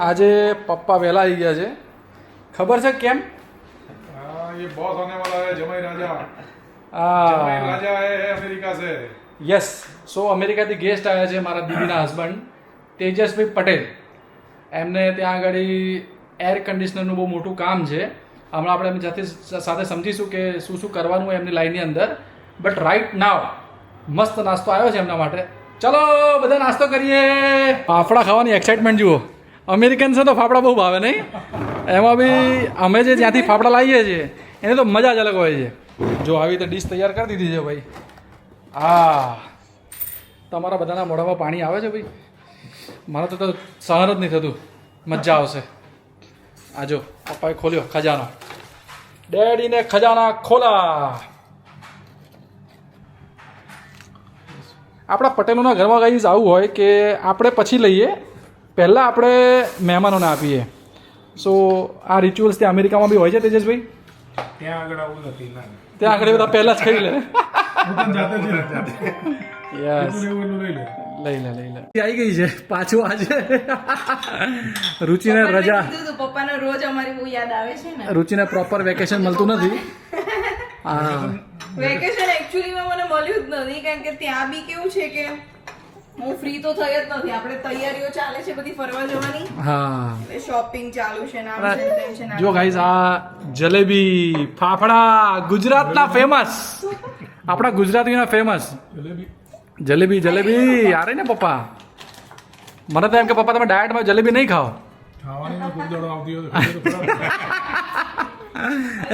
આજે પપ્પા વહેલા આવી ગયા છે. ખબર છે કેમ? ये बॉस होने वाला है जमाई राजा આ राजा है अमेरिका से યસ. સો અમેરિકાથી ગેસ્ટ આવ્યા છે મારા દીદીના હસબન્ડ તેજસભાઈ પટેલ. એમને ત્યાં આગળ એર કન્ડિશનરનું બહુ મોટું કામ છે. હમણાં આપણે એમની સાથે સમજીશું કે શું શું કરવાનું હોય એમની લાઈનની અંદર. બટ રાઈટ નાવ મસ્ત નાસ્તો આવ્યો છે એમના માટે. ચલો બધા નાસ્તો કરીએ. ફાફડા ખાવાની એક્સાઇટમેન્ટ જુઓ. અમેરિકન છે તો ફાફડા બહુ ભાવે નહીં? એમાં બી અમે જે જ્યાંથી ફાફડા લાવીએ છીએ એની તો મજા જ અલગ હોય છે. જો આવી રીતે ડીશ તૈયાર કરી દીધી છે ભાઈ. હા, તમારા બધાના મોઢામાં પાણી આવે છે ભાઈ. મારે તો સહન જ નહીં થતું. મજા આવશે. આ જો પપ્પાએ ખોલ્યો ખજાનો. ડેડીને ખજાના ખોલા. આપણા પટેલોના ઘરમાં કઈ આવું હોય કે આપણે પછી લઈએ, પહેલાં આપણે મહેમાનોને આપીએ. સો આ રિચ્યુઅલ્સ ત્યાં અમેરિકામાં બી હોય છે તેજસભાઈ? ત્યાં આગળ આવું નથી ના ત્યાં આગળ બધા પહેલાં જ ખાઈ લે. જાતે જ યસ, લઈ લે લઈ લે. આવી ગઈ છે પાછું આજે રુચિને રજા. પપ્પાને રોજ અમારી બહુ યાદ આવે છે ને. રુચિને પ્રોપર વેકેશન મળતું નથી. હા, વેકેશન એકચ્યુઅલીમાં મને મળ્યું જ નથી, કારણ કે ત્યાં બી કેવું છે કે હું ફ્રી તો થઈ જ નથી. આપણે તૈયારીઓ ચાલે છે બધી ફરવા જવાની, હા. શોપિંગ ચાલુ છે ને આમ છે ને તેમ છે ને. જો ગાઈઝ, આ જલેબી ફાફડા ગુજરાતના ફેમસ, આપણા ગુજરાતીના ફેમસ જલેબી. જલેબી યાર ને પપ્પા, મને તો એમ કે પપ્પા તમે ડાયટમાં જલેબી નહીં ખાઓ. ખાવાની ખૂબ દડો આવતી હોય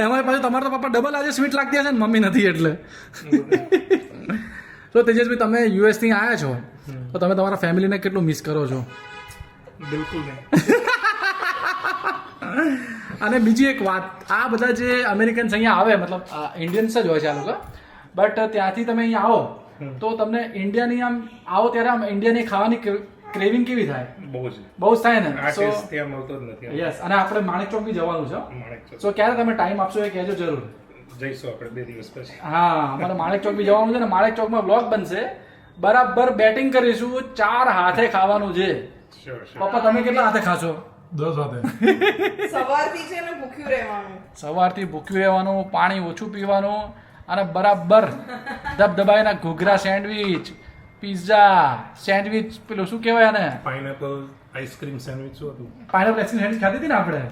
એમાં પાછું તમારે તો પપ્પા ડબલ આજે સ્વીટ લાગતી હશે ને, મમ્મી નથી એટલે. તો તેજસભાઈ, તમે યુએસથી આવ્યા છો તો તમે તમારા ફેમિલીને કેટલું મિસ કરો છો? બિલકુલ નહીં. અને બીજી એક વાત, આ બધા જે અમેરિકન્સ અહીંયા આવે, મતલબ ઇન્ડિયન્સ જ હોય છે આ લોકો, બટ ત્યાંથી તમે અહીંયા આવો તો તમને ઇન્ડિયાની આમ આવો ત્યારે આમ ઇન્ડિયાની ખાવાની ક્રેવિંગ કેવી થાય? બહુ જ બહુ જ થાય ને. આ સો ટેસ્ટ ત્યાં મળતો જ નથી યસ, અને આપણે માણેક ચોક બી જવાનું છે. માણેકચોક સો ક્યારે તમે ટાઈમ આપશો એ કહેજો જરૂર. જઈશું આપણે 2 દિવસ પછી. હા, અમારે માણેક ચોક બી જવાનું છે ને. માણેક ચોકમાં બ્લોગ બનશે, બરાબર બેટિંગ કરીશું, 4 હાથે ખાવાનું છે. શ્યોર પપ્પા તમે કેટલા હાથે ખાશો? 10 સાથે સવારથી છે ને ભૂખ્યું રહેવાનું. સવારથી ભૂખ્યું રહેવાનું, પાણી ઓછું પીવાનું, અને બરાબર ધબધબાઈના ઘૂઘરા સેન્ડવીચ, પિઝા સેન્ડવીચ, પેલું શું કહેવાય આને, પાઇનેપલ આઈસ્ક્રીમ સેન્ડવિચ શું હતું? પાઇનેપલ આઈસ્ક્રીમ સેન્ડવીચ ખાધી હતી ને આપણે?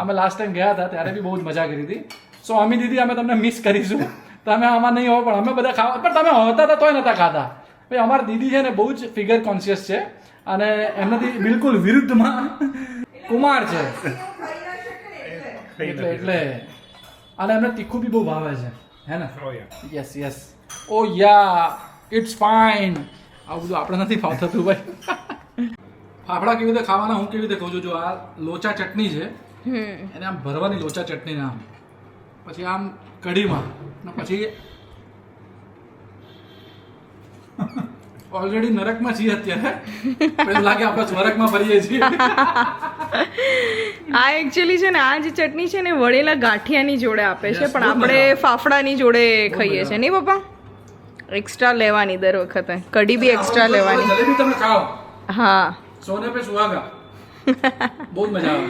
અમે લાસ્ટ ટાઈમ ગયા હતા ત્યારે બી બહુ જ મજા કરી હતી. સો અમી દીદી, અમે તમને મિસ કરીશું. તમે આમાં નહીં હો, પણ અમે બધા ખાવા, પણ તમે હતા તો તોય નતા ખાતા. ભાઈ અમારી દીદી છે ને બહુ જ ફિગર કોન્શિયસ છે, અને એમનાથી બિલકુલ વિરુદ્ધમાં કુમાર છે. એટલે અને એમને તીખું બી બહુ ભાવે છે, હે ને? Oh, yeah. Yes yes. Oh yeah, it's fine. આવું બધું આપણે નથી ફાવતું ભાઈ. ફાફડા કેવી રીતે ખાવાના હું કેવી રીતે કહું છું. જો આ લોચા ચટણી છે, એને આમ ભરવાની લોચા ચટણી આમ, પછી આમ કઢીમાં, ને પછી ઓલરેડી નરકમાં છીએ અત્યારે, એવું લાગે આપણે સ્વર્ગમાં ફરીએ છીએ. આ એકચ્યુઅલી છે ને, આ જે ચટણી છે ને વળેલા ગાંઠિયાની જોડે આપે છે, પણ આપણે ફાફડાની જોડે ખાઈએ છીએ નહીં પપ્પા? એક્સ્ટ્રા લેવાની દર વખતે, કઢી બી એક્સ્ટ્રા લેવાની. જલેબી તમે ખાઓ, હા સોને પે સુહાગા, બહુ જ મજા આવે.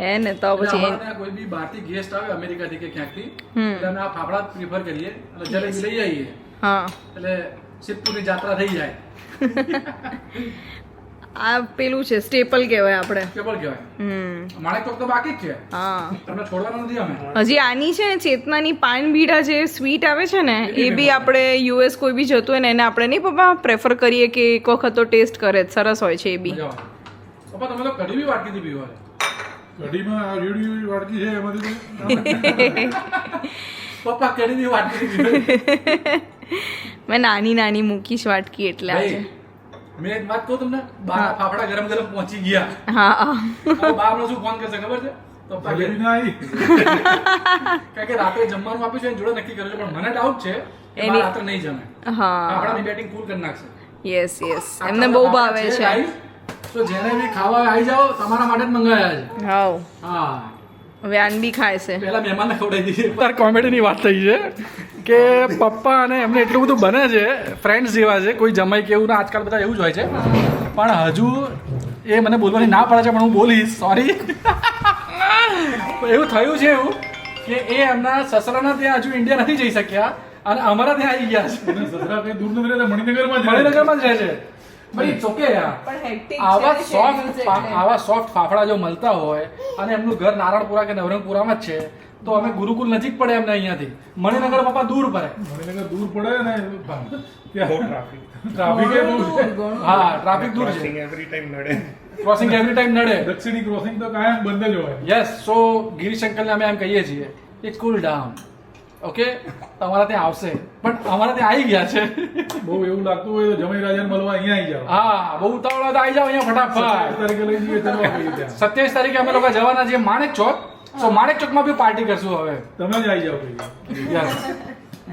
હે ને, તો પછી અમારે ત્યાં કોઈ બી બહારથી ગેસ્ટ આવે અમેરિકાથી કે ક્યાંકથી, એટલે અમે આ ફાફડા પ્રિફર કરીએ, એટલે જલેબી લઈ આવીએ, હા. એટલે સિદ્ધપુરની જાત્રા થઈ જાય. આ પેલું છે સ્ટેપલ કહેવાય આપણે. કેબલ કહેવાય. માણેક ચોક તો બાકી જ છે, હા. તમને છોડવાનું નથી અમે. હજી આની છે ને ચેતનાની પાન બીડા જે સ્વીટ આવે છે ને, એ બી આપણે યુએસ કોઈ બી જતું હોય ને એને આપણે નહીં પપ્પા પ્રેફર કરીએ કે એક વખત તો ટેસ્ટ કરે, સરસ હોય છે એ બી. મજા આવે. પપ્પા તમે તો કઢી બી વાટકીથી પીવા. કઢીમાં આ રીડી વાડકી છે એમાંથી પપ્પા કઢી બી વાટકીથી પીવા. મેં નાની નાની મૂકીશ વાટકી એટલે આજે. મેં એક વાત કહું તમને, બહાર ફાફડા ગરમ ગરમ પહોંચી ગયા. હા. હવે બહારનો શું ફોન કરશે ખબર છે? પપ્પા કે જલેબી ના આવી. કારણ કે રાત્રે જમવાનું આપ્યું છે એની જોડે નક્કી કર્યું છે, પણ મને ડાઉટ છે કે બહાર રાત્રે નહીં જમે. હા. ફાફડાની બેટિંગ ફૂલ કરી નાખશે. યસ યસ, એમને બહુ ભાવે છે. તો જેને બી ખાવા આવી જાઓ, તમારા માટે જ મંગાવ્યા છે. હાઉ. હા, હવે આન બી ખાય છે. પહેલા મહેમાનને ખવડાવી દીધી. તાર કોમેડીની વાત થઈ છે કે પપ્પા અને એમને એટલું બધું બને છે, ફ્રેન્ડ્સ જેવા છે, કોઈ જમાઈ કે એવું ના, આજકાલ બધા એવું જ હોય છે, પણ હજુ એ મને બોલવાની ના પડે છે પણ હું બોલીશ સોરી. એવું થયું છે એવું કે એ એમના સસરાના ત્યાં હજુ ઇન્ડિયા નથી જઈ શક્યા અને અમારા ત્યાં આવી ગયા છે. અને સસરા કઈ દૂર નથી રહેતા, મણિનગરમાં જ રહે. મણિનગરમાં જ રહે છે. ભાઈ it's okay યાર. પણ હેક્ટિક આવા સોફ્ટ ફાફડા જો મળતા હોય અને એમનું ઘર નારણપુરા કે નવરંગપુરામાં જ છે તો અમે ગુરુકુલ નજીક પડે એમને અહીંયાથી. મણિનગર પપ્પા દૂર પડે. મણિનગર દૂર પડે ને બહુ ટ્રાફિક. ટ્રાફિક એ દૂર છે. હા ટ્રાફિક દૂર છે. એવરી ટાઈમ નડે. ક્રોસિંગ એવરી ટાઈમ નડે. દક્ષિણી ક્રોસિંગ તો કાયમ બંધ જ હોય. યસ સો ગિરીશ અંકલને અમે એમ કહીએ છીએ કે કુલ ડાઉન ઓકે તમારા ત્યાં આવશે પણ અમારા ત્યાં આવી ગયા છે. બહુ એવું લાગતું હોય તો જમાઈ રાજાને મળવા અહીંયા આવી જાવ. હા બહુ ઉતાવળ હોય તો આવી જાઓ અહીંયા 27 ફટાફટ. તારીખે લઈ જઈએ ચલો આપણે ત્યાં. 27 તારીખે અમે લોકો જવાના છીએ માણેક ચોક. સો માણેક ચોકમાં બી પાર્ટી કરશું હવે. તમે જ આવી જાવ ભાઈ. યસ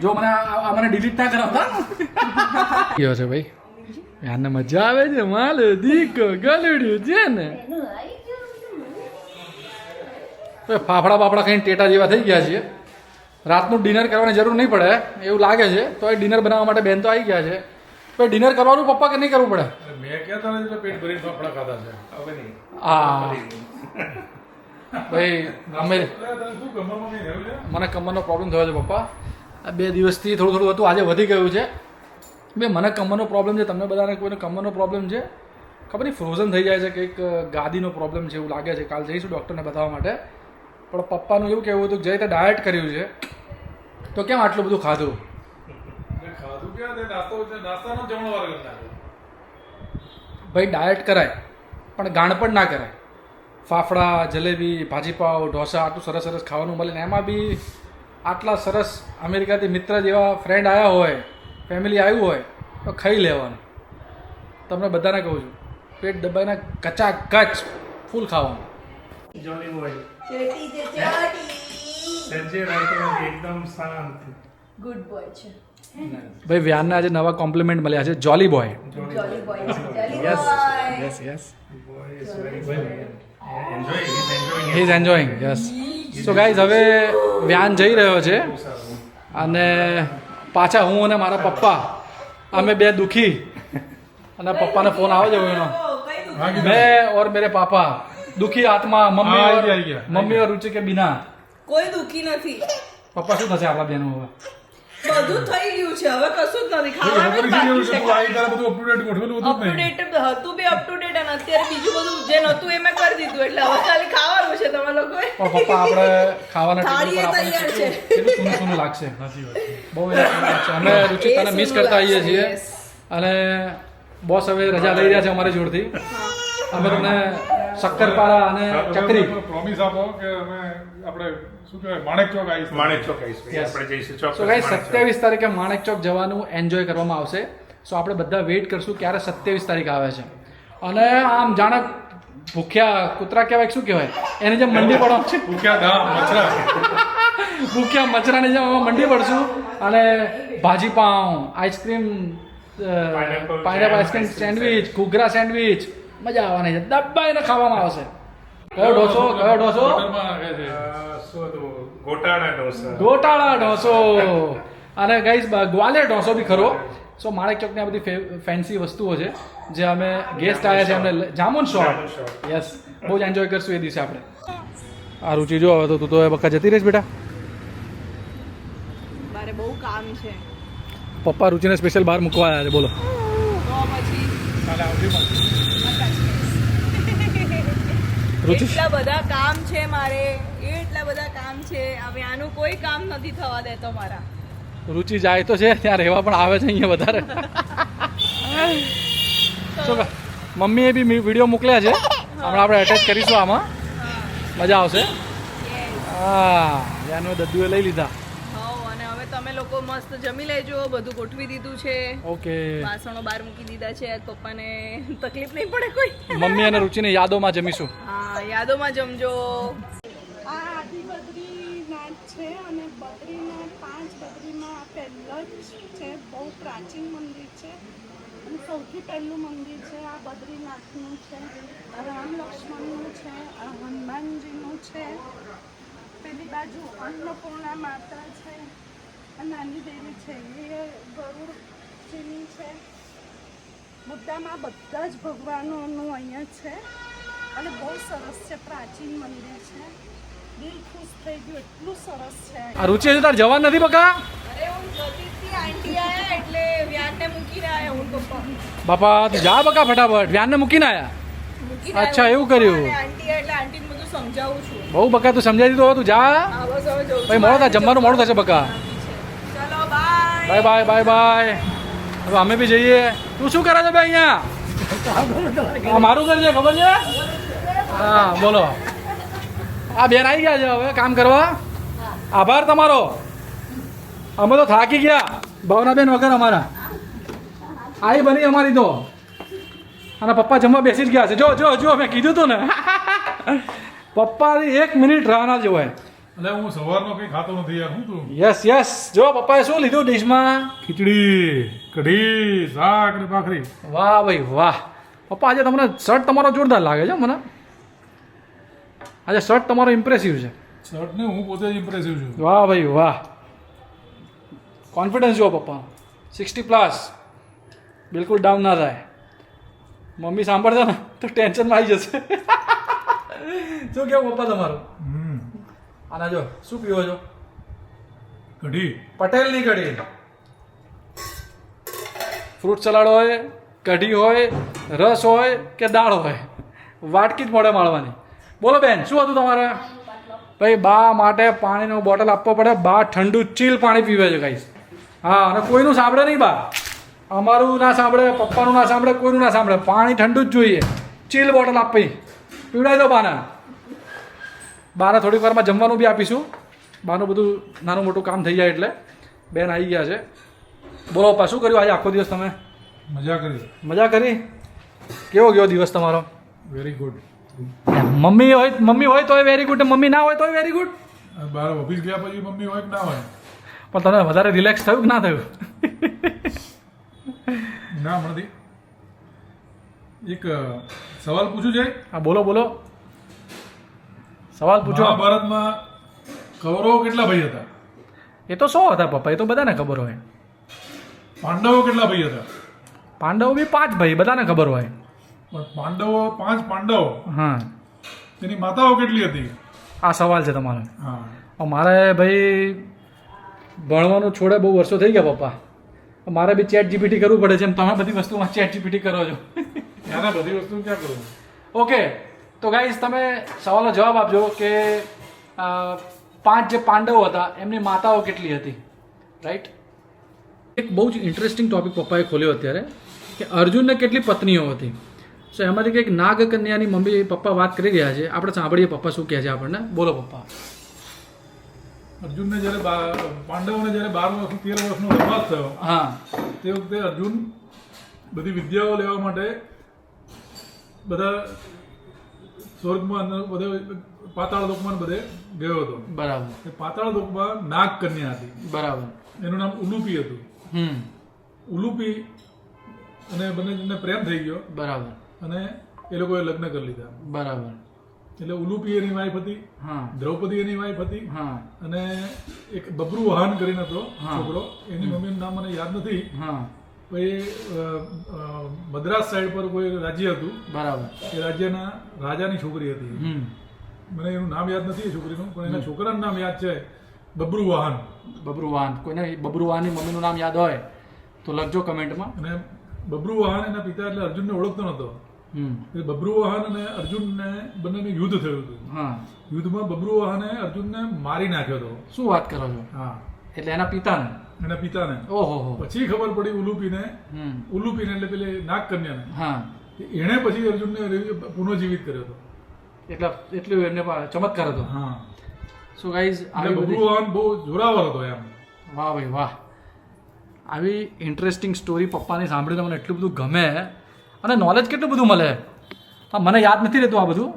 જો મને ડિલીટ ના કરાવતા. કયો છે ભાઈ યાને મજા આવે છે માલ દીકો ગલુડ્યું છે ને. ફાફડા બાફડા ખાઈને ટેટા જેવા થઈ ગયા છીએ. રાતનું ડિનર કરવાની જરૂર નહીં પડે એવું લાગે છે તો એ ડિનર બનાવવા માટે બેન તો આવી ગયા છે. તો ડિનર કરવાનું પપ્પા કે નહીં કરવું પડે? મેં ક્યાં તારા જેટલા પેટ ભરીને ફાફડા ખાધા છે. હવે નહીં. હા ભાઈ અમે તારે શું કમરમાં કઈ થયું છે? મને કમરનો પ્રોબ્લેમ થયો છે પપ્પા. આ 2 દિવસથી થોડું થોડું હતું આજે વધી ગયું છે. બે મને કમરનો પ્રોબ્લેમ છે તમને બધાને કોઈને કમરનો પ્રોબ્લેમ છે ખબર નહીં ફ્રોઝન થઈ જાય છે કંઈક ગાદીનો પ્રોબ્લેમ છે એવું લાગે છે. કાલ જઈશું ડૉક્ટરને બતાવવા માટે. પણ પપ્પાનું એવું કહેવું હતું કે જઈ તે ડાયટ કર્યું છે તો કેમ આટલું બધું ખાધું? ખાધું ક્યાં તે નાસ્તાનો જમણવાર કરી નાખ્યો. ભાઈ ડાયટ કરાય પણ ગાણપણ ના કરાય. ફાફડા જલેબી ભાજીપાવ ઢોસા આટલું સરસ સરસ ખાવાનું મળે ને એમાં બી આટલા સરસ અમેરિકાથી મિત્ર જેવા ફ્રેન્ડ આવ્યા હોય ફેમિલી આવ્યું હોય તો ખાઈ લેવાનું. તમને બધાને કહું છું પેટ દબાઈને કચાકચ ફૂલ ખાવાનું. જોલી બોય. સંજય રાઈટ એકદમ શાંત. ગુડ બોય છે. ભાઈ વ્યાનને આજે નવા કોમ્પ્લિમેન્ટ મળ્યા છે જોલી બોય. જોલી બોય છે. Yes yes yes Boy is very good. Enjoy. He's enjoying he is enjoying yes. So guys હવે વ્યાન જઈ રહ્યો છે અને પાછા હું અને મારા પપ્પા અમે બે દુખી અને પપ્પાને ફોન આવે છે એનો मैं और मेरे पापा दुखी आत्मा मम्मी हाँ, और आई गया। मम्मी और रुचि के बिना કોઈ દુખી નથી. પપ્પા શું થશે આપણા બેનો હવે? બધું થઈ ગયું છે હવે કશું જ નથી ખાવાનું જ બાકી છે. તું આવી તારે બધું અપ ટુ ડેટ ગોઠવેલું હતું જ નહીં. અપટુડેટ હતું બી અપટુડેટ અને અત્યારે બીજું બધું જે નતું એ મેં કરી દીધું એટલે હવે ખાલી ખાવાનું છે તમે લોકોએ. પણ પપ્પા આપણે ખાવાના ટેબલ પર થાળીએ આપણને તૈયાર છે. કેટલું સૂનું સૂનું લાગશે. સાચી વાત છે. બહુ યાર સૂનું લાગશે. અમે રુચિ તને મિસ કરતા આવીએ છીએ Yes. અને બોસ હવે રજા લઈ રહ્યા છે અમારી જોડથી. અમે તમને શક્કરપારા અને ચકરી પ્રોમિસ આપો કે અમે આપણે શું કહેવાય માણેક ચોક આવીશું. માણેક ચોક આવીશું. Yes. આપણે જઈશું ચોક્કસ. So guys Manek Chowk. 27 તારીખે માણેક ચોક જવાનું એન્જોય કરવામાં આવશે. સો આપણે બધા વેઇટ કરશું ક્યારે 27 તારીખ આવે છે. અને આમ જાણે ભૂખ્યા કૂતરા કહેવાય કે શું કહેવાય એની જેમ મંડી પડો છે. ભૂખ્યા ધામ મચરા. ભૂખ્યા મચરાની જેમ અમે મંડી પડશું અને ભાજી પાઉં આઈસ્ક્રીમ પાઇનેપલ આઈસ્ક્રીમ સેન્ડવિચ ઘૂઘરા સેન્ડવિચ મજા આવવાની છે. દબાઈને ખાવામાં આવશે. કયો ઢોસો કયો ઢોસો? હોટલમાં નાખે છે. શું હતું? ગોટાળા ઢોસા. ગોટાળા ઢોસો અને ગાઈસ ગ્વાલિયર ઢોસો બી ખરો. સો માણેક ચોકની આ બધી ફેન્સી વસ્તુઓ છે જે અમે ગેસ્ટ આવ્યા છે અમને જામુન શોર્ટ યસ બહુ જ એન્જોય કરશું એ દિવસે આપણે. આ રુચિ જો હવે તો તું તો એ બક્કા જતી રહીશ બેટા. મારે બહુ કામ છે પપ્પા રુચિને સ્પેશિયલ બહાર મૂકવા આવ્યા છે બોલો. તો પછી કાલે આવજો પાછું. રુચિ એટલા બધા કામ છે મારે એટલા બધા કામ છે હવે આનું કોઈ કામ નથી થવા દેતો મારા. રુચિ જાય તો છે ત્યાં રહેવા પણ આવે છે અહીંયા વધારે. શું કહે? મમ્મીએ બી વિડીયો મોકલ્યા છે હમણાં આપણે અટેચ કરીશું આમાં મજા આવશે. હા યાનું દદ્દુએ લઈ લીધા. હઉ અને હવે તમે લોકો મસ્ત જમી લેજો બધું ગોઠવી દીધું છે ઓકે વાસણો બહાર મૂકી દીધા છે પપ્પાને તકલીફ નહીં પડે કોઈ. મમ્મી અને રુચિની યાદોમાં જમીશું. હા યાદોમાં જમજો. આ આદિ બદ્રીનાથ છે અને બદ્રીનાથ 5 બદ્રીમાં આ પહેલો જ છે બહુ પ્રાચીન મંદિર છે અને સૌથી પહેલું મંદિર છે આ બદ્રીનાથનું છે રામ લક્ષ્મણનું છે આ હનુમાનજીનું છે પેલી બાજુ અન્નપૂર્ણા માતા છે આ નાની દેવી છે એ ગરુડજીની છે મુદ્દામાં બધા જ ભગવાનોનું અહીંયા છે અને બહુ સરસ છે, પ્રાચીન મંદિર છે, દિલ ખુશ થઈ ગયું, એટલું સરસ છે. આ રુચિ હજુ તાર જવાન નથી બકા? અરે હું જતી હતી, આંટી આયા એટલે વ્યાનને મૂકીને આયા હું પપ્પા. બાપા તું જા બકા ફટાફટ, વ્યાનને મૂકીને આયા? મૂકીને અચ્છા, આવ્યા એવું કર્યું. અને આંટી એટલે આંટીને બધું સમજાવું છું. બહુ બકા તું સમજાવી દીધું હવે તું જા. હા બસ હવે જઉં છું. ભાઈ મોડું થાય, જમવાનું મોડું થશે બકા. ચલો bye. Bye bye bye bye. હવે અમે બી જઈએ. તું શું કરે છે ભાઈ અહીંયા? આ મારું ઘર છે, ખબર છે? હા બોલો. આ બેન આવી ગયા છે હવે કામ કરવા. આભાર તમારો. અમે તો થાકી ગયા ભાવનાબેન વગર અમારા. આવી બની અમારી તો. અને પપ્પા જમવા બેસી જ ગયા છે. જો જો જો મેં કીધું હતું ને પપ્પાની 1 મિનિટ રાહ ના જોવાય. એટલે હું સવારનો કંઈ ખાતો નથી યાર. શું તું? Yes yes. જો પપ્પાએ શું લીધું ડીશમાં? ખીચડી, કઢી, શાક ને ભાખરી. વાહ ભાઈ વાહ. પપ્પા આજે તમને શર્ટ તમારો જોરદાર લાગે છે મને. આજે શર્ટ તમારો ઇમ્પ્રેસિવ છે. શર્ટ ને હું પોતે જ ઇમ્પ્રેસિવ છું. વાહ ભાઈ વાહ. કોન્ફિડન્સ જુઓ પપ્પા. 60+. બિલકુલ ડાઉન ના થાય. મમ્મી સાંભળશે ને તો ટેન્શનમાં આવી જશે. શું કેવું પપ્પા તમારું? આના જો શું પીવો છો? કઢી. પટેલની કઢી. ફ્રૂટ સલાડ હોય, કઢી હોય, રસ હોય કે દાળ હોય, વાટકી જ મોઢે માળવાની. બોલો બેન શું હતું તમારે? ભાઈ બા માટે પાણીનો બોટલ આપવો પડે. બા ઠંડુ ચીલ પાણી પીવે છે ગાઈસ. હા, અને કોઈનું સાંભળે નહીં બા. અમારું ના સાંભળે, પપ્પાનું ના સાંભળે, કોઈનું ના સાંભળે. પાણી ઠંડુ જ જોઈએ. ચીલ બોટલ આપી પીવડાવી દો બાના. બાને થોડીક વારમાં જમવાનું બી આપીશું. બાનું બધું નાનું મોટું કામ થઈ જાય એટલે. બેન આવી ગયા છે. બોલો પપ્પા શું કર્યું આજે આખો દિવસ તમે? મજા કરી. મજા કરી? કેવો ગયો દિવસ તમારો? Very good. મમ્મી હોય તોય વેરી ગુડ, મમ્મી ના હોય તોય વેરી ગુડ. બહાર ઓફિસ ગયા પછી મમ્મી હોય કે ના હોય? પણ તને વધારે રિલેક્સ થયું કે ના થયું? ના મળતી. એક સવાલ પૂછું છે? હા બોલો બોલો. સવાલ પૂછો. મહાભારતમાં કૌરવો કેટલા ભાઈ હતા? એ તો 100 હતા પપ્પા, એ તો બધાને ખબર હોય. પાંડવો કેટલા ભાઈ હતા? પાંડવો બી 5 ભાઈ, બધાને ખબર હોય. પણ પાંડવો 5 પાંડવો, હા, તેની માતાઓ કેટલી હતી? આ સવાલ છે તમારો. હા, મારે ભાઈ ભણવાનું છોડે બહુ વર્ષો થઈ ગયા પપ્પા. મારે બી ચેટ જીપીટી કરવું પડે છે. એમ તમે બધી વસ્તુમાં ચેટ જીપીટી કરો છો. ત્યાંના બધી વસ્તુ ક્યાં કરું? ઓકે, તો ગાઈઝ તમે સવાલનો જવાબ આપજો કે 5 જે પાંડવો હતા એમની માતાઓ કેટલી હતી, રાઈટ? એક બહુ જ ઇન્ટરેસ્ટિંગ ટોપિક પપ્પાએ ખોલ્યો અત્યારે કે અર્જુનને કેટલી પત્નીઓ હતી. સો એમાંથી કંઈક નાગકન્યાની મમ્મી પપ્પા વાત કરી રહ્યા છે. આપણે સાંભળીએ પપ્પા શું કહે છે આપણને. બોલો પપ્પા. અર્જુનને જ્યારે પાંડવોને જ્યારે 12 વર્ષ 13 વર્ષનો વનવાસ થયો, હા, તે વખતે અર્જુન બધી વિદ્યાઓ લેવા માટે બધા સ્વર્ગમાં બધે પાતાળ લોકમાં બધે ગયો હતો. બરાબર એ પાતાળ લોકમાં નાગ કન્યા હતી. બરાબર. એનું નામ ઉલુપી હતું. ઉલુપી અને બંને પ્રેમ થઈ ગયો બરાબર. અને એ લોકોએ લગ્ન કરી લીધા. બરાબર. એટલે ઉલુપી એની વાઈફ હતી, હા દ્રૌપદી એની વાઈફ હતી, હા અને એક બબ્રુ વાહન કરીને હતો હા. છોકરો, એની મમ્મીનું નામ મને યાદ નથી. હા પછી મદ્રાસ સાઈડ પર કોઈ રાજ્ય હતું, બરાબર. એ રાજ્યના રાજાની છોકરી હતી. મને એનું નામ યાદ નથી એ છોકરીનું, પણ એના છોકરાનું નામ યાદ છે, બબ્રુ વાહન. બબ્રુવાહન. કોઈને બબ્રુવાહનની મમ્મીનું નામ યાદ હોય તો લખજો કમેન્ટમાં. અને બબ્રુ વાહન એના પિતા એટલે અર્જુનને ઓળખતો નહોતો. એટલે બબ્રુ વાહન અને અર્જુનને બંનેનું યુદ્ધ થયું હતું. હા, યુદ્ધમાં બબ્રુ વાહને અર્જુનને મારી નાખ્યો હતો. શું વાત કરો છો? હા, એટલે એના પિતાને? એના પિતાને. ઓહો હો. પછી ખબર પડી ઉલુપીને એટલે પેલી નાગ કન્યાને. હા, એણે પછી અર્જુનને પુનઃજીવિત કર્યો હતો. એટલું એમને ચમત્કાર હતો. હા, સો ગાઈઝ એટલે બબ્રુ વાહન બહુ જોરાવર હતો એમ. વાહ ભાઈ વાહ. આવી ઇન્ટરેસ્ટિંગ સ્ટોરી પપ્પાની સાંભળીને મને એટલું બધું ગમે અને નોલેજ કેટલું બધું મળે. હા, મને યાદ નથી રહેતું આ બધું,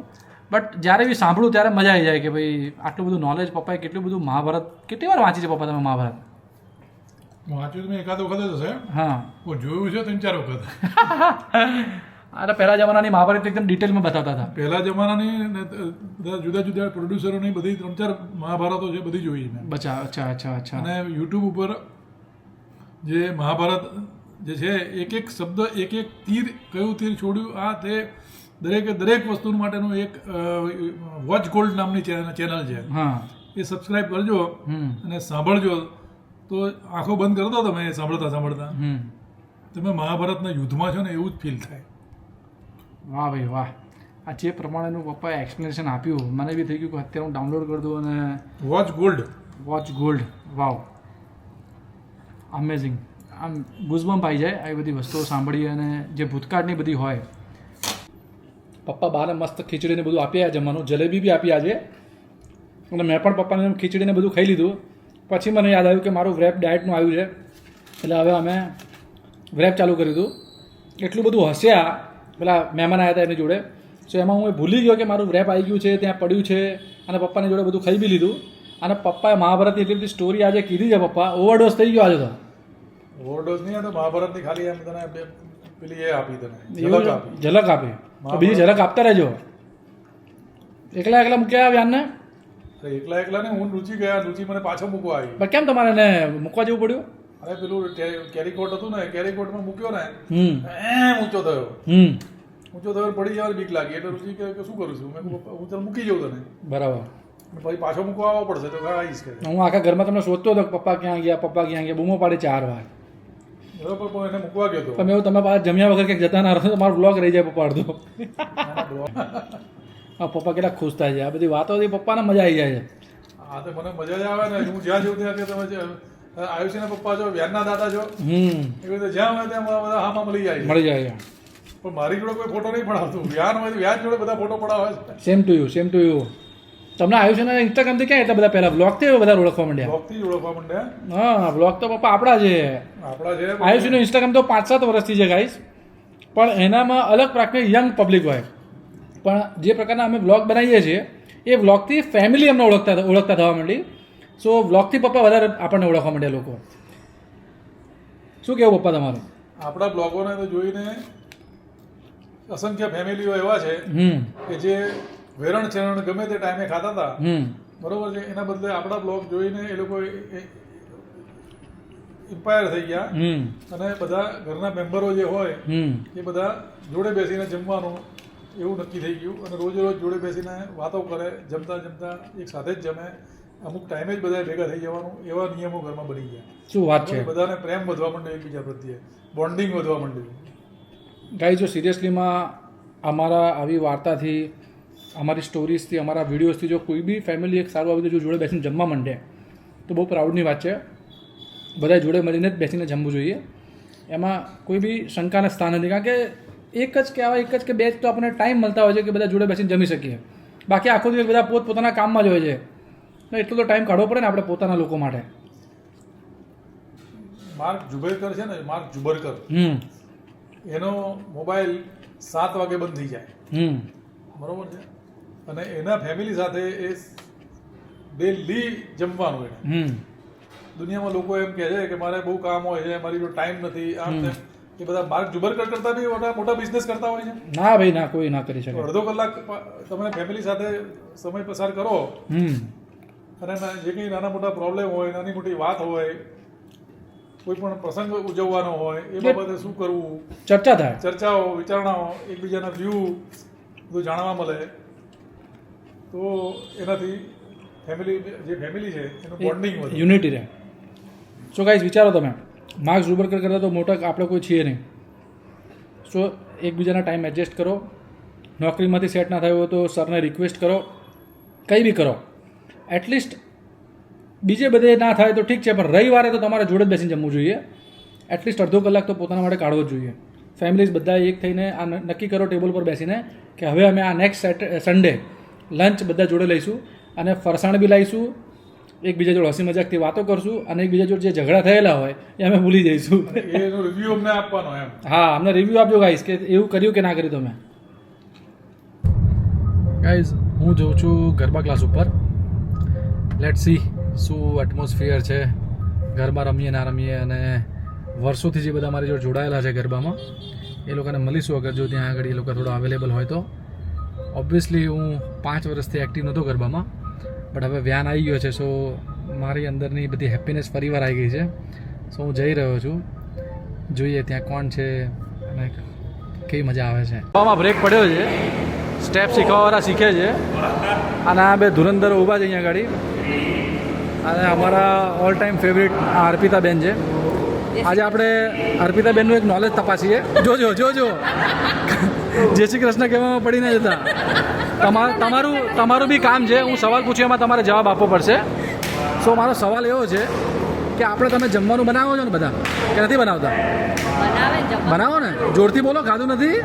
બટ જ્યારે બી સાંભળું ત્યારે મજા આવી જાય કે ભાઈ આટલું બધું નોલેજ પપ્પાએ કેટલું બધું. મહાભારત કેટલી વાર વાંચી છે પપ્પા તમે મહાભારત? વાંચ્યું તો મેં એકાદ વખત જ હશે, હા, પણ જોયું છે 3-4 વખત. અરે પહેલા જમાનાની મહાભારત એકદમ ડિટેલમાં બતાવતા હતા. પહેલા જમાનાની ને બધા જુદા જુદા પ્રોડ્યુસરોની બધી 3-4 મહાભારતો છે, બધી જોઈ મેં. અચ્છા અચ્છા અચ્છા અચ્છા. અને યુટ્યુબ ઉપર જે મહાભારત જે છે એક એક શબ્દ એક એક તીર કયું તીર છોડ્યું આ તે દરેક વસ્તુ માટેનું એક વોચ ગોલ્ડ નામની ચેનલ છે. હા. એ સબસ્ક્રાઇબ કરજો અને સાંભળજો તો આંખો બંધ કરી દો તમે સાંભળતા તમે મહાભારતના યુદ્ધમાં છો ને એવું જ ફીલ થાય. વાહ ભાઈ વાહ, આ જે પ્રમાણેનું પપ્પાએ એક્સપ્લેનેશન આપ્યું મને બી થઈ ગયું કે અત્યારે હું ડાઉનલોડ કરી દઉં અને વોચ ગોલ્ડ. વાવ, અમેઝિંગ. આમ ગુઝબમ્પ આવી જાય આવી બધી વસ્તુઓ સાંભળીએ અને જે ભૂતકાળની બધી હોય. પપ્પા બહાર મસ્ત ખીચડીને બધું આપી આવ્યા જમવાનું, જલેબી બી આપી આજે, અને મેં પણ પપ્પાને ખીચડીને બધું ખાઈ લીધું. પછી મને યાદ આવ્યું કે મારું વ્રેપ ડાયટનું આવ્યું છે, એટલે હવે અમે વ્રેપ ચાલુ કર્યું હતું. એટલું બધું હસ્યા પેલા મહેમાન આવ્યા હતા એની જોડે, સો એમાં હું ભૂલી ગયો કે મારું વ્રેપ આવી ગયું છે, ત્યાં પડ્યું છે, અને પપ્પાની જોડે બધું ખાઈ બી લીધું. અને પપ્પાએ મહાભારતની એટલી બધી સ્ટોરી આજે કીધી છે. પપ્પા ઓવરડોઝ થઈ ગયો આજે તો. ઓવરડોઝ નહીં, તો મહાભારતની ખાલી એમ તને પેલી એ આપી તને ઝલક આપી. બીજી ઝલક આપતા રહેજો. એકલા મૂક્યા વ્યાનને? એકલા ને હું રુચિ ગયા, રુચિ મને પાછો મૂકવા આવી. પણ કેમ તમારે એને મૂકવા જવું પડ્યું? અરે પેલું કેરીકોટ હતું ને, કેરીકોટમાં મૂક્યો ને ઊંચો થયો પડી જવાની બીક લાગી, એટલે રુચિ કે શું કરું છું, મેં હું ચાલ મૂકી જાઉં તને. બરાબર. પછી પાછો મૂકવા આવવો પડશે તો આવીશ કે. હું આખા ઘરમાં તમને શોધતો હતો પપ્પા ક્યાં ગયા, બૂમો પાડી 4 વાર. બરાબર, પણ એને મૂકવા ગયો હતો. તમે એવું તમે પાછા જમ્યા વગર ક્યાંક જતા ના રહો તો મારો બ્લોગ રહી જાય પપ્પા અડધો. હા, પપ્પા કેટલા ખુશ થાય છે આ બધી વાતોથી, પપ્પાને મજા આવી જાય છે. હા, તો મને મજા જ આવે ને. હું જ્યાં જઉં ત્યાં કે તમે આયુષ્યના પપ્પા છો, વ્યાનના દાદા છો, એવી રીતે જ્યાં હોય ત્યાં બધા હામાં મળી જાય. પણ મારી જોડે કોઈ ફોટો નહીં પડાવતું. વ્યાન હોય તો વ્યાન જોડે બધા ફોટો પડાવે છે. Same to you. તમને આયુષ્યના ઇન્સ્ટાગ્રામથી ક્યાં એટલા બધા પહેલા બ્લોગથી બધા ઓળખવા માંડ્યા? હા, બ્લોગ તો પપ્પા આપણા છે. આયુષ્યનું ઇન્સ્ટાગ્રામ તો 5-7 વર્ષથી છે ગાઈસ, પણ એનામાં અલગ પ્રકારની યંગ પબ્લિક હોય. પણ જે પ્રકારના અમે બ્લોગ બનાવીએ છીએ એ બ્લોગથી ફેમિલી અમને ઓળખતા થવા માંડી. સો બ્લોગથી પપ્પા વધારે આપણને ઓળખવા માંડ્યા લોકો. શું કહેવું પપ્પા તમારું? આપણા બ્લોગોને તો જોઈને અસંખ્ય ફેમિલીઓ એવા છે કે જે વેરણ ચરણ ગમે તે ટાઈમે ખાતા હતા, બરોબર છે, એના બદલે આપણા બ્લોગ જોઈને એ લોકો ઇન્પાયર થઈ ગયા અને બધા ઘરના મેમ્બરો જે હોય એ બધા જોડે બેસીને જમવાનું એવું નક્કી થઈ ગયું. અને રોજ જોડે બેસીને વાતો કરે, જમતા એક સાથે જ જમે, અમુક ટાઈમે જ બધા ભેગા થઈ જવાનું, એવા નિયમો ઘરમાં બની ગયા. શું વાત છે! બધાને પ્રેમ વધવા માંડ્યો, એકબીજા પ્રત્યે બોન્ડિંગ વધવા માંડ્યું. ગાઈસ, જો સિરિયસલીમાં અમારા આવી વાર્તાથી, અમારી સ્ટોરીઝથી, અમારા વિડીયોઝથી જો કોઈ બી ફેમિલી એક સારું આવી જો જોડે બેસીને જમવા માંડે તો બહુ પ્રાઉડની વાત છે. બધા જોડે મળીને જ બેસીને જમવું જોઈએ, એમાં કોઈ બી શંકાના સ્થાન નથી. કારણ કે એક જ કે બે જ તો આપણને ટાઈમ મળતા હોય છે કે બધા જોડે બેસીને જમી શકીએ. બાકી આખો દિવસ બધા પોતાના કામમાં જ હોય છે, એટલો તો ટાઈમ કાઢવો પડે ને આપણે પોતાના લોકો માટે. માર્ક ઝુબેરકર છે ને, એનો મોબાઈલ 7 વાગે બંધ થઈ જાય, બરોબર છે, અને એના ફેમિલી સાથે એ ડેલી જમવાનું. એને દુનિયામાં લોકો એમ કહે છે કે મારે બહુ કામ હોય છે, મારી જો ટાઈમ નથી, આમ તેમ. એ બધા માર્ક ઝુબેરકર કરતા બી મોટા બિઝનેસ કરતા હોય છે. ના ભાઈ ના, કોઈ ના કરી શકે. અડધો કલાક તમે ફેમિલી સાથે સમય પસાર કરો અને જે કંઈ નાના મોટા પ્રોબ્લેમ હોય, નાની મોટી વાત હોય, કોઈ પણ પ્રસંગ ઉજવવાનો હોય, એ બાબતે શું કરવું, ચર્ચાઓ, વિચારણાઓ, એકબીજાના વ્યૂ બધું જાણવા મળે. તો એનાથી જે ફેમિલી છે એનું બોન્ડિંગ વધે, યુનિટી રહે. સો ગાઈસ, વિચારો તમે, માર્ક ઝુબરકર કરતાં તો મોટા આપણે કોઈ છીએ નહીં. સો એકબીજાના ટાઈમ એડજસ્ટ કરો. નોકરીમાંથી સેટ ના થયો હોય તો સરને રિક્વેસ્ટ કરો, કંઈ બી કરો. એટલીસ્ટ બીજે બધે ના થાય તો ઠીક છે, પણ રવિવારે તો તમારે જોડે જ બેસીને જમવું જોઈએ. એટલીસ્ટ અડધો કલાક તો પોતાના માટે કાઢવો જ જોઈએ. ફેમિલીઝ બધા એક થઈને આ નક્કી કરો ટેબલ પર બેસીને કે હવે અમે આ નેક્સ્ટ સન્ડે લંચ બધા જોડે લઈશું અને ફરસાણ બી લાવીશું, એકબીજા જોડે હસી મજાકથી વાતો કરશું અને એકબીજા જોડે જે ઝઘડા થયેલા હોય એ અમે ભૂલી જઈશું. એનો રિવ્યુ અમને આપવાનો એમ. હા, અમને રિવ્યુ આપજો ગાઈસ કે એવું કર્યું કે ના કર્યું તમે. ગાઈસ, હું જોઉં છું ગરબા ક્લાસ ઉપર. લેટ્સ સી શું એટમોસ્ફિયર છે, ગરબા રમીએ ના રમીએ, અને વર્ષોથી જે બધા મારી જોડે જોડાયેલા છે ગરબામાં એ લોકોને મળીશું અગર જો ત્યાં આગળ એ લોકો થોડો અવેલેબલ હોય તો. ઓબ્વિયસલી હું 5 વર્ષથી એક્ટિવ નહોતો ગરબામાં, બટ હવે વ્યાન આવી ગયો છે. સો મારી અંદરની બધી હેપીનેસ ફરીવાર આવી ગઈ છે. સો હું જઈ રહ્યો છું. જોઈએ ત્યાં કોણ છે અને કેવી મજા આવે છે. હવામાં બ્રેક પડ્યો છે, સ્ટેપ શીખવાવાળા શીખે છે અને આ બે ધુરંધરો ઊભા છે અહીંયા ગાડી. અને અમારા ઓલ ટાઈમ ફેવરિટ અર્પિતાબેન છે. આજે આપણે અર્પિતાબેનનું એક નોલેજ તપાસીએ. જોજો જય શ્રી કૃષ્ણ કહેવામાં પડી ન જતા. તમારું બી કામ છે, હું સવાલ પૂછું એમાં તમારે જવાબ આપવો પડશે. સો મારો સવાલ એવો છે કે આપણે તમે જમવાનું બનાવો છો ને બધા કે નથી બનાવતા? બનાવો ને, જોરથી બોલો. ખાધું નથી?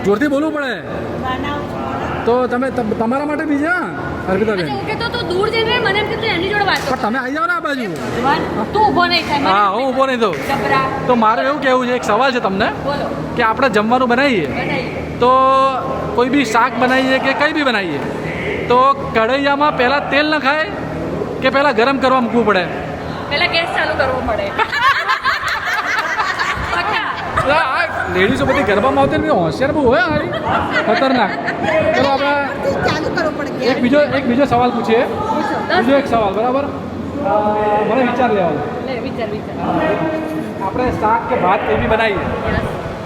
જોરથી બોલવું પડે. તો તમે તમારા માટે બીજા અર્પિતાબેન તો દૂર જઈને મને એમ કે એની જોડે વાત પણ તમે આવી જાઓ ને આ બાજુ. તું ઊભો નહીં થાય. હા, હું ઊભો નહીં થઉં. તો મારે એવું કહેવું છે, એક સવાલ છે તમને બોલો. કે આપણે જમવાનું બનાવીએ તો કોઈ બી શાક બનાવીએ કે કંઈ બી બનાવીએ તો કઢૈયામાં પહેલાં તેલ ન ખાય કે પહેલાં ગરમ કરવા મૂકવું પડે? પહેલા ગેસ ચાલુ કરવો પડે. લેડીઝો બધી ગરબામાં આવતી ને હોશિયાર બહુ હોય હારી, ખતરનાક. ચલો આપણે એક બીજો સવાલ પૂછીએ. બીજો એક સવાલ, બરાબર? મને વિચાર લેવાનો. લે વિચાર. આપણે શાક કે ભાત એ બી બનાવીએ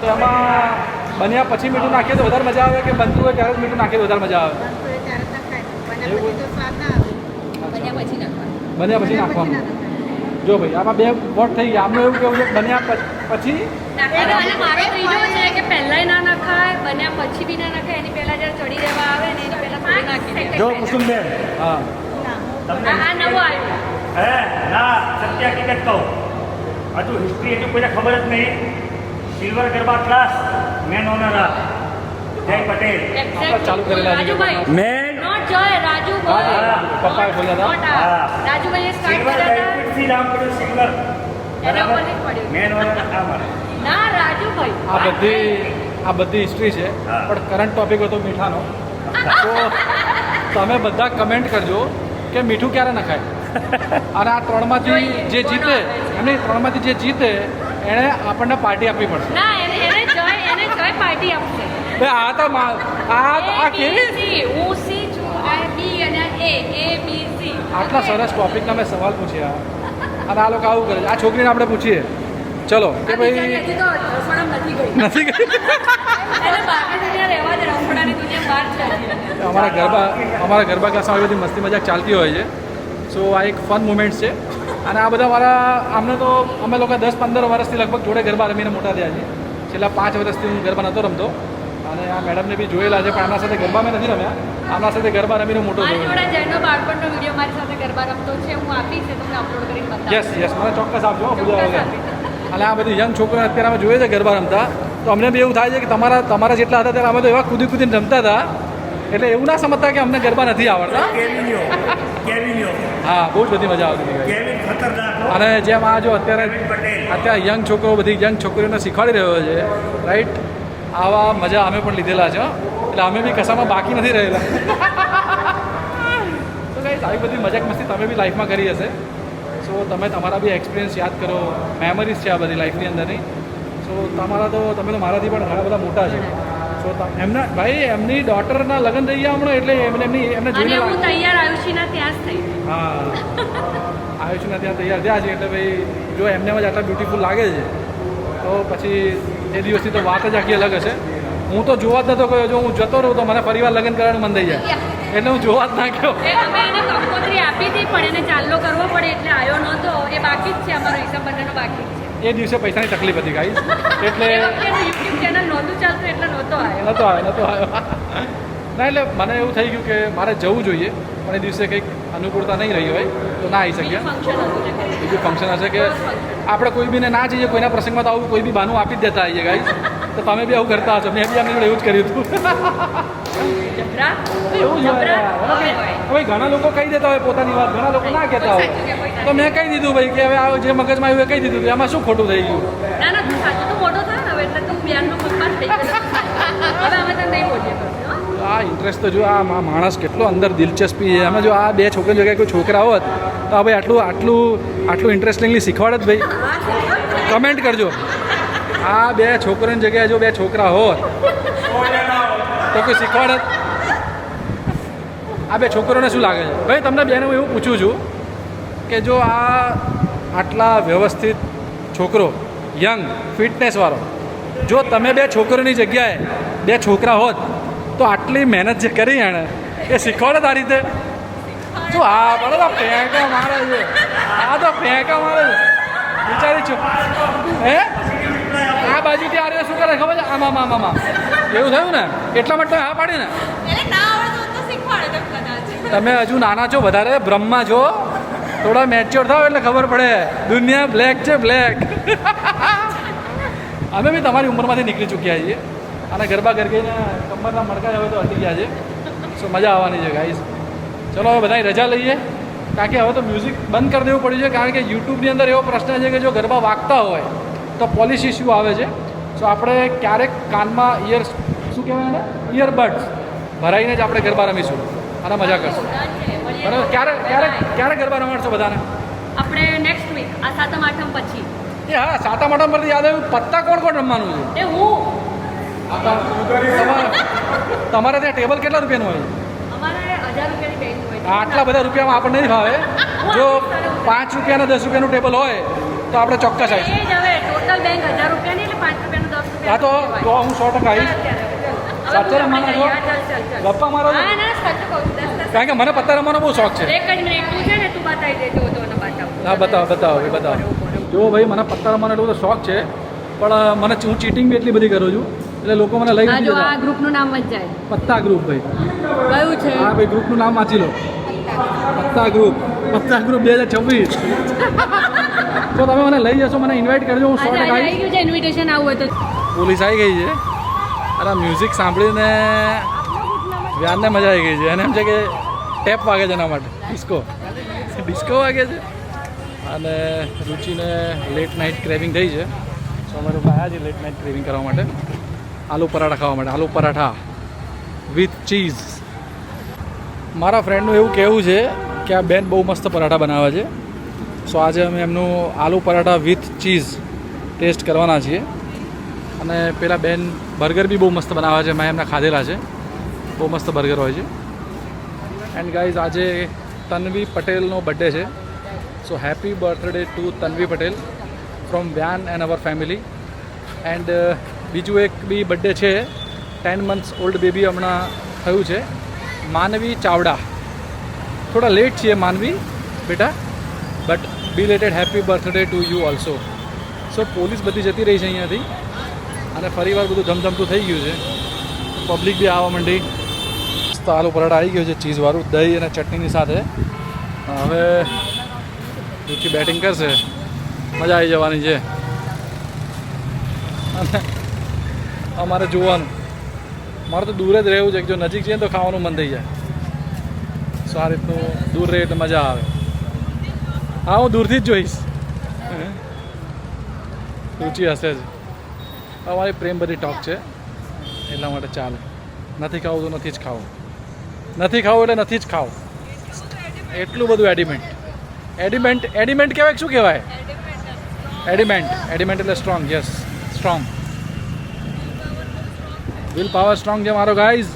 તો એમાં બન્યા પછી મીઠું નાખીએ તો વધારે મજા આવે કે બનતું હોય ત્યારે જ મીઠું નાખીએ તો વધારે મજા આવે? બન્યા પછી નાખવાનું. જો ભાઈ આમાં બે વોટ થઈ ગયા. આમનું એવું કેવું છે બન્યા પછી અને મારો ત્રીજો છે કે પહેલાંય ના નખાય, બન્યા પછી બી ના નખાય. એની પહેલા જ્યારે ચડી રહેવા આવે ને એની પહેલા થોડી નાખી દે. જો કુસુમબેન, હા તમને આ નવું આવ્યું. હે ના સત્ય હકીકત કહું, હજુ હિસ્ટ્રી હજુ કોઈને ખબર જ નહીં. Silver garba class man owner Jay Patel. Exactly. ચાલુ કરેલા છે. Rajubhai. Man Not Joy, Rajubhai. હા, પપ્પાએ બોલ્યા હતા. Not આ. રાજુભાઈએ start સિલ્વર કર્યા હતા. ડાયમંડથી નામ પડ્યું સિલ્વર. એના ઉપર નહીં પડ્યું. મેન ઓનર આ મારે. ના રાજુભાઈ. આ બધી હિસ્ટ્રી છે, પણ કરંટ ટોપિક હતો મીઠાનો. તો તમે બધા કમેન્ટ કરજો કે મીઠું ક્યારે નખાય. અને આ ત્રણમાંથી જે જીતે ત્રણમાંથી જે જીતે એણે આપણને પાર્ટી આપવી પડશે. ના એને જોય પાર્ટી આપશે. બે આ તો આ કેવી હું સી છું, આ બી અને એ બી સી. આટલા સરસ ટોપિકના મેં સવાલ પૂછ્યા અને આ લોકો આવું કરે છે. આ છોકરીને આપણે પૂછીએ, ચલો કે ભાઈ હજી તો રસોડામાં નથી ગઈ. નથી ગઈ. એને બાકી દુનિયા રહેવા દે, રસોડાની દુનિયા બહાર છે. અમારા ગરબા ક્લાસમાં આવી બધી મસ્તી મજાક ચાલતી હોય છે. સો આ એક ફન મુમેન્ટ છે. અને આ બધા અમને તો અમે લોકો 10-15 વર્ષથી લગભગ જોડે ગરબા રમીને મોટા થયા છે. છેલ્લા 5 વર્ષથી હું ગરબા નહોતો રમતો અને આ મેડમને બી જોયેલા છે, પણ આમના સાથે ગરબા મેં નથી રમ્યા. આમના સાથે ગરબા રમીને મોટો મારી થયો. જોડે જેનો બાળપણનો વિડીયો મારી સાથે ગરબા રમતો છે, હું આપીશ તો તમને અપલોડ કરીને બતાવીશ. યસ મને ચોક્કસ આપજો પૂજા ચોક્કસ વગર. આપીશ. અને આ બધી યંગ છોકરીઓ અત્યારે અમે જોઈએ છે ગરબા રમતા, તો અમને બી એવું થાય છે કે તમારા જેટલા હતા ત્યારે અમે તો એવા કૂદીને રમતા હતા. એટલે એવું ના સમજતા કે અમને ગરબા નથી આવડતા. કેવિન હા, બહુ જ બધી મજા આવતી હતી. કેવિન ખતરનાક. અને જેમ આ જો અત્યારે યંગ બધી યંગ છોકરીઓને શીખવાડી રહ્યો છે, રાઈટ? આવા મજા અમે પણ લીધેલા છે. એટલે અમે બી કશામાં બાકી નથી રહેલા. તો ગાઈસ આવી બધી મજાક મસ્તી તમે બી લાઈફમાં કરી હશે. સો તમે તમારા બી એક્સપિરિયન્સ યાદ કરો. મેમરીઝ છે આ બધી લાઈફની અંદરની. સો તમે તો મારાથી પણ ઘણા બધા મોટા છે. સો એમની ડોટરના લગ્ન થઈ ગયા હમણાં, એટલે એમને અને જોઈને હું તૈયાર આયુષીના ત્યાં જ થઈ. હા, આયુષના ત્યાં તૈયાર થયા છે. એટલે ભાઈ જો એમને જ આટલા બ્યુટીફુલ લાગે છે તો પછી એ દિવસની તો વાત જ આખી અલગ હશે. હું તો જોવા જ નતો ગયો. જો હું જતો રહું તો મને ફરીવાર લગ્ન કરવાનું મન થઈ જાય, એટલે હું જોવા જ ના ગયો. અમે એને કંકોત્રી આપી હતી પણ એને ચાલ્લો કરવો પડે એટલે આવ્યો નહોતો. એ બાકી જ છે, અમારો હિસાબ બંનેનો બાકી જ છે. એ દિવસે પૈસાની તકલીફ હતી ગાઈસ, એટલે એ વખતે એનું યુટ્યુબ ચેનલ નહોતું ચાલતું એટલે નહોતો આવ્યો. નહોતો આવ્યો. ના, એટલે મને એવું થઈ ગયું કે મારે જવું જોઈએ, પણ એ દિવસે કંઈક અનુકૂળતા નહીં રહી હોય તો ના આવી શક્યા. બીજું ફંક્શન હશે કે આપણે કોઈ બીને ના જઈએ, કોઈના પ્રસંગમાં તો આવું કોઈ બી બાનું આપી જ દેતા આવીએ ગાઈસ. તો તમે બી આવું કરતા હશો. મેં બી આમની જોડે એવું જ કર્યું હતું. એવું જ હોય યાર. હવે ઘણા લોકો કહી દેતા હોય પોતાની વાત, ઘણા લોકો ના કહેતા હોય. તો મેં કહી દીધું ભાઈ કે હવે આ જે મગજમાં આવ્યું એ કહી દીધું. એમાં શું ખોટું થઈ ગયું? ના ના તું સાચું તો મોટો થયો ને હવે, એટલે તું બ્યાનનો પપ્પા થઈ ગયો. હવે અમે તને નહીં બોલીએ પછી, હો? આ ઇન્ટરેસ્ટ તો જો આ માણસ કેટલો અંદર દિલચસ્પી છે. અમે જો આ બે છોકરીની જગ્યાએ કોઈ છોકરા હોત તો ભાઈ આટલું ઇન્ટરેસ્ટિંગલી શીખવાડત ભાઈ. કમેન્ટ કરજો. આ બે છોકરીની જગ્યાએ જો બે છોકરા હોત તો કોઈ શીખવાડત. આ બે છોકરોને શું લાગે છે ભાઈ? તમને બેને હું એવું પૂછું છું કે જો આટલા વ્યવસ્થિત છોકરો યંગ ફિટનેસવાળો. જો તમે બે છોકરીઓની જગ્યાએ બે છોકરા હોત તો આટલી મહેનત જે કરી એણે એ શીખવાડે આ રીતે. જો આ બરાબર તો ફેંકા મારે છે, આ તો ફેંકા મારે છે બિચારી છો. હે આ બાજુથી આ રીતે શું કરે ખબર છે? આમાં આમાં આમાં એવું થયું ને એટલા માટે હા પાડી ને. તમે હજુ નાના છો, વધારે બ્રહ્મમાં છો, થોડા મેચ્યોર થાવ એટલે ખબર પડે દુનિયા બ્લેક છે બ્લેક. અમે બી તમારી ઉંમરમાંથી નીકળી ચૂક્યા છીએ અને ગરબા ગરગીને કમરના મણકા હવે તો હટી ગયા છે. સો મજા આવવાની છે ગાઈઝ. ચલો હવે બધાની રજા લઈએ કારણ કે હવે તો મ્યુઝિક બંધ કરી દેવું પડ્યું છે કારણ કે યુટ્યુબની અંદર એવો પ્રશ્ન છે કે જો ગરબા વાગતા હોય તો પોલિસી ઇસ્યુ આવે છે. સો આપણે ક્યારેક કાનમાં શું કહેવાય ને ઇયરબડ્સ ભરાઈને જ આપણે ગરબા રમીશું અને મજા કરશું. બરાબર? ક્યારે ગરબા રમાડશો બધાને? આપણે નેક્સ્ટ વીક આ 7મ 8મ પછી. એ હા, 7મ 8મ પરથી યાદ આવ્યું, પત્તા કોણ કોણ રમવાનું છે? એ હું તમારે ત્યાં ટેબલ કેટલા રૂપિયાનું હોય? અમારે 1000 રૂપિયાની બેંક હોય છે. આટલા બધા રૂપિયામાં આપણને નહીં ફાવે. જો 5 રૂપિયાના 10 રૂપિયાનું ટેબલ હોય તો આપણે ચોક્કસ એ આવીશું. જ હવે ટોટલ બેંક 1000 રૂપિયાની એટલે 5 રૂપિયાનું 10 હા તો રૂપિયા હું 100% આવીશ. સાચે રમવાના છો? ગપ્પા મારો છો? હા ના સાચું કહું છું 10 કારણ કે મને પત્તા રમવાનો બહુ શોખ છે. એક જ મિનિટ તું છે ને તું બતાવી દેજો તો ને બતાવ. હા બતાવો. જો ભાઈ મને પત્તા રમવાનો એટલો બધો શોખ છે પણ હું ચીટિંગ બી એટલી બધી કરું છું એટલે લોકો મને લઈ આ નથી જો આ જતા. ગ્રુપનું નામ જ જાય પત્તા ગ્રુપ ભાઈ. કયું છે હા ભાઈ ગ્રુપનું નામ વાંચી લો. પત્તા ગ્રુપ 2026. તો તમે મને લઈ જશો, મને ઇન્વાઇટ કરજો, હું 100% આજે આવી આવીશ. ગયું છે ઇન્વિટેશન આવું હોય તો પોલીસ આવી ગઈ છે અને મ્યુઝિક સાંભળીને વ્યાનને મજા આવી ગઈ છે અને એમ છે કે ટેપ વાગે છે એના માટે ડિસ્કો વાગે છે. અને રુચિને લેટ નાઇટ ક્રેવિંગ થઈ છે. સો અમે લોકો આવ્યા છીએ લેટ નાઇટ ક્રેવિંગ કરવા માટે, આલુ પરાઠા ખાવા માટે. Aloo paratha with cheese. મારા ફ્રેન્ડનું એવું કહેવું છે કે આ બેન બહુ મસ્ત પરાઠા બનાવે છે. સો આજે અમે એમનું aloo paratha with cheese test કરવાના છીએ. અને પેલા બેન બર્ગર બી બહુ મસ્ત બનાવે છે, મેં એમને ખાધેલા છે, બહુ મસ્ત બર્ગર હોય છે. એન્ડ ગાઈઝ આજે તન્વી પટેલનો બર્થડે છે. So happy birthday to Tanvi Patel from Vyan and our family. And બીજું એક બી બર્થડે છે, 10 months ઓલ્ડ બેબી હમણાં થયું છે, માનવી ચાવડા. થોડા લેટ છીએ માનવી બેટા, but belated happy birthday to you also. So police બધી જતી રહી છે અહીંયાથી અને ફરીવાર બધું ધમધમતું થઈ ગયું છે, પબ્લિક બી આવવા માંડી. તો આલુ પરાઠા આવી ગયો છે ચીઝવાળું, દહીં અને ચટણીની સાથે. હવે રુચિ બેટિંગ કરશે, મજા આવી જવાની છે. અને અમારે જોવાનું, મારે તો દૂર જ રહેવું છે, જો નજીક જઈએ તો ખાવાનું મન થઈ જાય. સો આ રીતનું દૂર રહે એટલે મજા આવે. હા હું દૂરથી જ જોઈશ. રુચિ હશે જ. અમારી પ્રેમ બધી ટોક છે એટલા માટે ચાલે. નથી ખાવું તો નથી જ ખાવું, નથી ખાવું એટલે નથી જ ખાવું, એટલું બધું એડિમેન્ટ કહેવાય. શું કહેવાય? એડિમેન્ટ એટલે strong. Yes, strong. Will power strong છે મારો guys.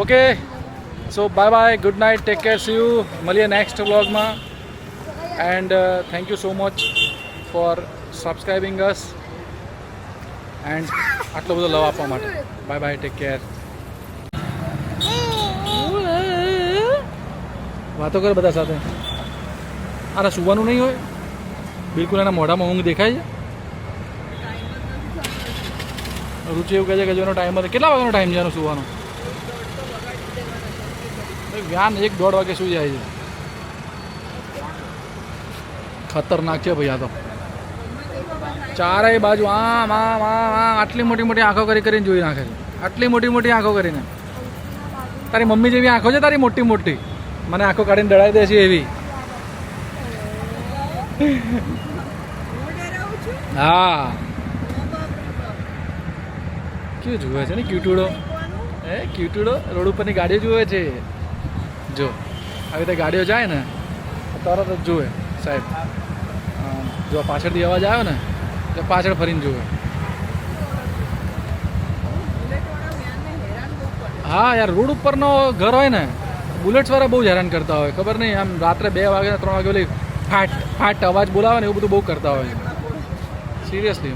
Okay, so bye, good night, take care, see you. મળીએ નેક્સ્ટ વ્લોગમાં. And thank you so much for subscribing us and આટલો બધો લવ આપવા માટે. Bye, take care. વાતો કર બધા સાથે. આને સુવાનું નહીં હોય બિલકુલ, એના મોઢામાં ઊંઘ દેખાય છે. રુચિ એવું કહે છે કે જેનો ટાઈમ હતો, કેટલા વાગ્યાનો ટાઈમ છે એનો સુવાનો? વ્યાન 1-1.5 વાગે સુઈ જાય છે. ખતરનાક છે ભાઈ આ તો. ચારેય બાજુ આમ આમ આમ આમ આટલી મોટી આંખો કરીને જોઈ નાખે છે. આટલી મોટી આંખો કરીને. તારી મમ્મી જેવી આંખો છે તારી, મોટી. મને આંખો કાઢીને ડળાઈ દે છે એવી. હા કેવું જુએ છે ને ક્યુટુડો. રોડ ઉપરની ગાડીઓ જુએ છે. જો આવી રીતે ગાડીઓ જાય ને તરત જ જુએ સાહેબ. જો પાછળથી અવાજ આવ્યો ને તો પાછળ ફરીને જુએ. હા યાર, રોડ ઉપરનો ઘર હોય ને, બુલેટ્સવાળા બહુ હેરાન કરતા હોય. ખબર નહીં, આમ રાત્રે 2 વાગે 3 વાગે ઓલી ફાટ અવાજ બોલાવે ને એવું બધું બહુ કરતા હોય. સિરિયસલી.